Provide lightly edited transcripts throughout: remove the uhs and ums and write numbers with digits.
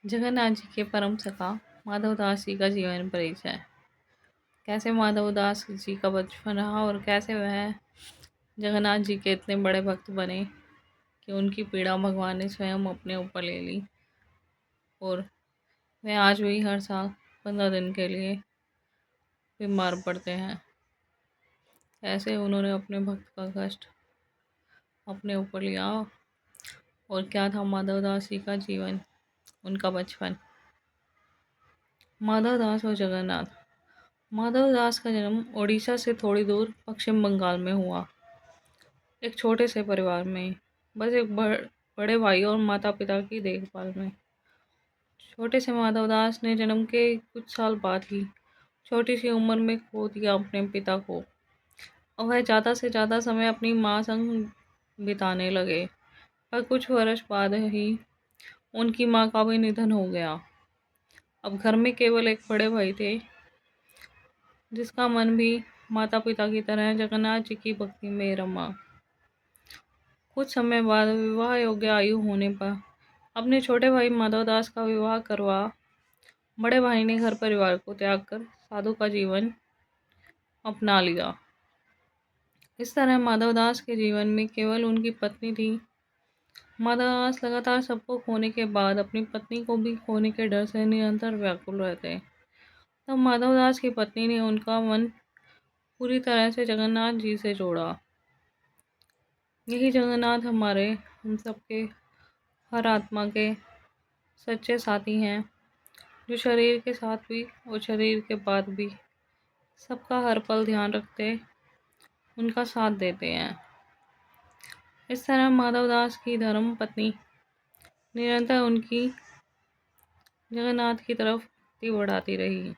जगन्नाथ जी के परम सखा माधव दास जी का जीवन परिचय। कैसे माधव दास जी का बचपन रहा और कैसे वह जगन्नाथ जी के इतने बड़े भक्त बने कि उनकी पीड़ा भगवान ने स्वयं अपने ऊपर ले ली और वे आज भी हर साल 15 दिन के लिए बीमार पड़ते हैं। ऐसे उन्होंने अपने भक्त का कष्ट अपने ऊपर लिया। और क्या था माधव दास जी का जीवन, उनका बचपन। माधव दास और जगन्नाथ। माधव दास का जन्म ओडिशा से थोड़ी दूर पश्चिम बंगाल में हुआ। एक छोटे से परिवार में, बस एक बड़े भाई और माता पिता की देखभाल में। छोटे से माधव दास ने जन्म के कुछ साल बाद ही छोटी सी उम्र में खो दिया अपने पिता को और वह ज़्यादा से ज़्यादा समय अपनी माँ संग बिताने लगे। पर कुछ वर्ष बाद ही उनकी माँ का भी निधन हो गया। अब घर में केवल एक बड़े भाई थे जिसका मन भी माता पिता की तरह जगन्नाथ जी की भक्ति में रमा। कुछ समय बाद विवाह योग्य आयु होने पर अपने छोटे भाई माधव दास का विवाह करवा बड़े भाई ने घर परिवार को त्याग कर साधु का जीवन अपना लिया। इस तरह माधव दास के जीवन में केवल उनकी पत्नी थी। माधव दास लगातार सबको खोने के बाद अपनी पत्नी को भी खोने के डर से निरंतर व्याकुल रहते। तब माधव दास की पत्नी ने उनका मन पूरी तरह से जगन्नाथ जी से जोड़ा। यही जगन्नाथ हमारे हम सबके हर आत्मा के सच्चे साथी हैं, जो शरीर के साथ भी और शरीर के बाद भी सबका हर पल ध्यान रखते, उनका साथ देते हैं। इस तरह माधव दास की धर्म पत्नी निरंतर उनकी जगन्नाथ की तरफ भक्ति बढ़ाती रही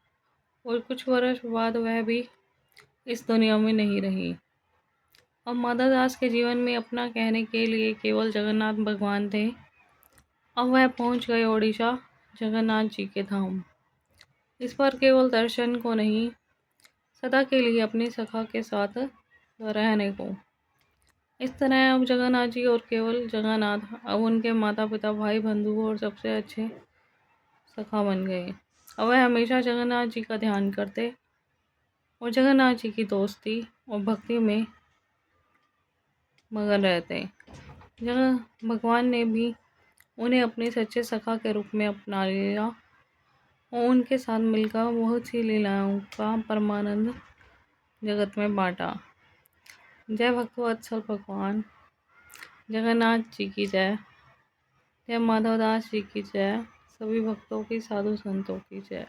और कुछ वर्ष बाद वह भी इस दुनिया में नहीं रही। अब माधव दास के जीवन में अपना कहने के लिए केवल जगन्नाथ भगवान थे। अब वह पहुंच गए ओडिशा जगन्नाथ जी के धाम। इस पर केवल दर्शन को नहीं, सदा के लिए अपनी सखा के साथ रहने को। इस तरह अब जगन्नाथ जी और केवल जगन्नाथ अब उनके माता पिता, भाई, बंधु और सबसे अच्छे सखा बन गए। अब वह हमेशा जगन्नाथ जी का ध्यान करते और जगन्नाथ जी की दोस्ती और भक्ति में मगन रहते। जगह भगवान ने भी उन्हें अपने सच्चे सखा के रूप में अपना लिया और उनके साथ मिलकर बहुत सी लीलाओं का परमानंद जगत में बांटा। जय भक्तवत्सल भगवान जगन्नाथ जी की जय। जय माधव दास जी की जय। सभी भक्तों की, साधु संतों की जय।